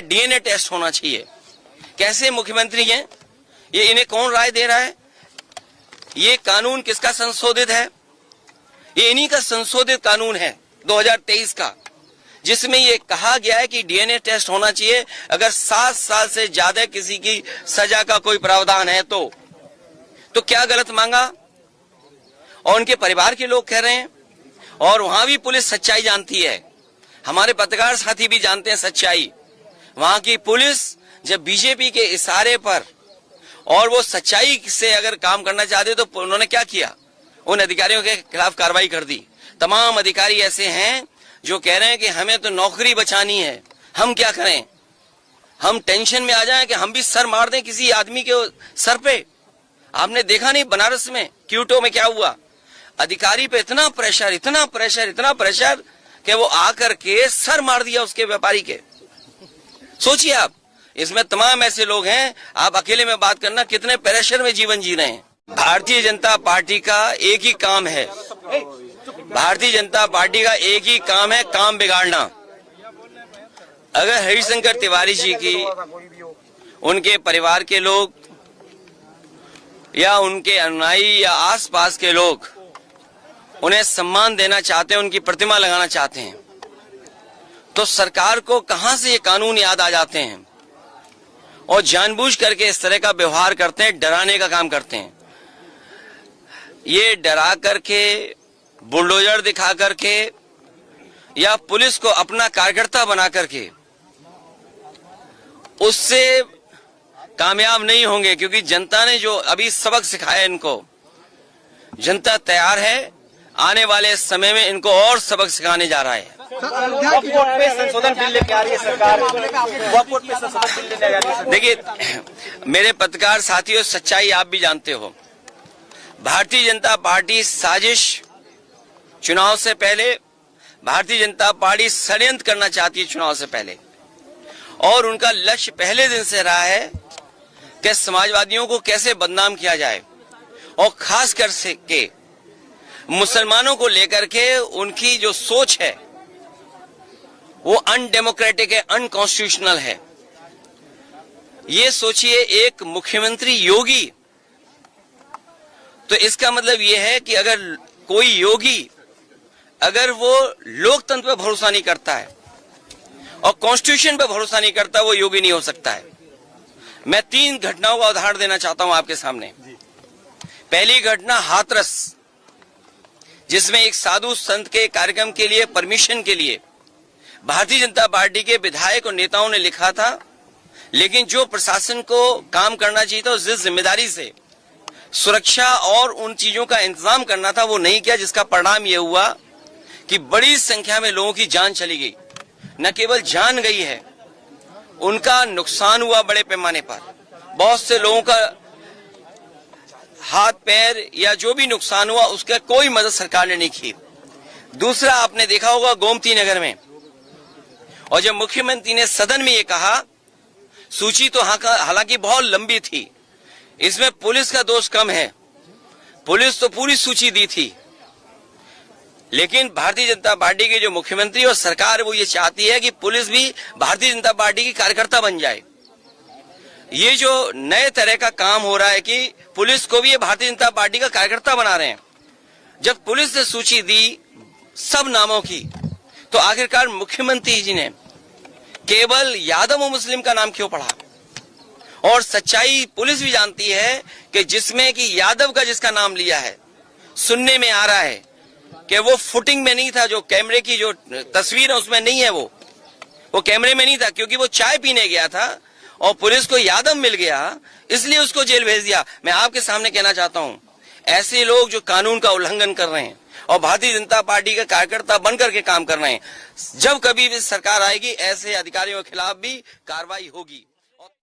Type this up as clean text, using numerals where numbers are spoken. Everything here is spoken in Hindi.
डीएनए टेस्ट होना चाहिए। कैसे मुख्यमंत्री हैं ये, इन्हें कौन राय दे रहा है? ये कानून किसका संशोधित है? ये इन्हीं का संशोधित कानून है 2023 का, जिसमें ये कहा गया है कि डीएनए टेस्ट होना चाहिए अगर 7 साल से ज्यादा किसी की सजा का कोई प्रावधान है तो क्या गलत मांगा? और उनके परिवार के लोग कह रहे हैं, और वहां भी पुलिस सच्चाई जानती है, हमारे पत्रकार साथी भी जानते हैं सच्चाई। वहां की पुलिस जब बीजेपी के इशारे पर और वो सच्चाई से अगर काम करना चाहते तो उन्होंने क्या किया? उन अधिकारियों के खिलाफ कार्रवाई कर दी। तमाम अधिकारी ऐसे हैं जो कह रहे हैं कि हमें तो नौकरी बचानी है, हम क्या करें? हम टेंशन में आ जाएं कि हम भी सर मार दें किसी आदमी के सर पे। आपने देखा नहीं बनारस में क्यूटो में क्या हुआ? अधिकारी पे इतना प्रेशर कि वो आकर के सर मार दिया उसके व्यापारी के। सोचिए आप, इसमें तमाम ऐसे लोग हैं, आप अकेले में बात करना कितने प्रेशर में जीवन जी रहे हैं। भारतीय जनता पार्टी का एक ही काम है, भारतीय जनता पार्टी का एक ही काम है, काम बिगाड़ना। अगर हरिशंकर तिवारी जी की, उनके परिवार के लोग या उनके अनुयायी या आसपास के लोग उन्हें सम्मान देना चाहते हैं, उनकी प्रतिमा लगाना चाहते हैं, तो सरकार को कहां से ये कानून याद आ जाते हैं और जानबूझ करके इस तरह का व्यवहार करते हैं, डराने का काम करते हैं। ये डरा करके, बुलडोजर दिखा करके या पुलिस को अपना कार्यकर्ता बना करके उससे कामयाब नहीं होंगे, क्योंकि जनता ने जो अभी सबक सिखाया इनको, जनता तैयार है, आने वाले समय में इनको और सबक सिखाने जा रहा है। संशोधन बिल लेके आ रही है सरकार, देखिए मेरे पत्रकार साथियों, सच्चाई आप भी जानते हो, भारतीय जनता पार्टी साजिश, चुनाव से पहले भारतीय जनता पार्टी षड्यंत्र करना चाहती है चुनाव से पहले, और उनका लक्ष्य पहले दिन से रहा है कि समाजवादियों को कैसे बदनाम किया जाए, और खास कर से के मुसलमानों को लेकर के उनकी जो सोच है वो अनडेमोक्रेटिक है, अनकॉन्स्टिट्यूशनल है। ये सोचिए एक मुख्यमंत्री योगी, तो इसका मतलब ये है कि अगर कोई योगी अगर वो लोकतंत्र पर भरोसा नहीं करता है और कॉन्स्टिट्यूशन पर भरोसा नहीं करता, वो योगी नहीं हो सकता है। मैं 3 घटनाओं का उदाहरण देना चाहता हूं आपके सामने। पहली घटना हाथरस, जिसमें एक साधु संत के कार्यक्रम के लिए, परमिशन के लिए भारतीय जनता पार्टी के विधायक और नेताओं ने लिखा था, लेकिन जो प्रशासन को काम करना चाहिए था, जिस जिम्मेदारी से सुरक्षा और उन चीजों का इंतजाम करना था, वो नहीं किया, जिसका परिणाम यह हुआ कि बड़ी संख्या में लोगों की जान चली गई। न केवल जान गई है, उनका नुकसान हुआ बड़े पैमाने पर। बहुत से लोगों का हाथ पैर या जो भी नुकसान हुआ, उसका कोई मदद सरकार ने नहीं की। दूसरा, आपने देखा होगा गोमती नगर में, और जब मुख्यमंत्री ने सदन में ये कहा, सूची तो हालांकि बहुत लंबी थी, इसमें पुलिस का दोष कम है, पुलिस तो पूरी सूची दी थी, लेकिन भारतीय जनता पार्टी के जो मुख्यमंत्री और सरकार, वो ये चाहती है कि पुलिस भी भारतीय जनता पार्टी की कार्यकर्ता बन जाए। ये जो नए तरह का काम हो रहा है कि पुलिस को भी ये भारतीय जनता पार्टी का कार्यकर्ता बना रहे हैं। जब पुलिस ने सूची दी सब नामों की, तो आखिरकार मुख्यमंत्री जी ने केवल यादव और मुस्लिम का नाम क्यों पढ़ा? और सच्चाई पुलिस भी जानती है कि जिसमें कि यादव का जिसका नाम लिया है, सुनने में आ रहा है कि वो फुटिंग में नहीं था, जो कैमरे की जो तस्वीर है उसमें नहीं है, वो कैमरे में नहीं था, क्योंकि वो चाय पीने गया था और पुलिस को यादव मिल गया, इसलिए उसको जेल भेज दिया। मैं आपके सामने कहना चाहता हूं, ऐसे लोग जो कानून का उल्लंघन कर रहे हैं और भारतीय जनता पार्टी का कार्यकर्ता बनकर के काम कर रहे हैं, जब कभी भी सरकार आएगी, ऐसे अधिकारियों के खिलाफ भी कार्रवाई होगी।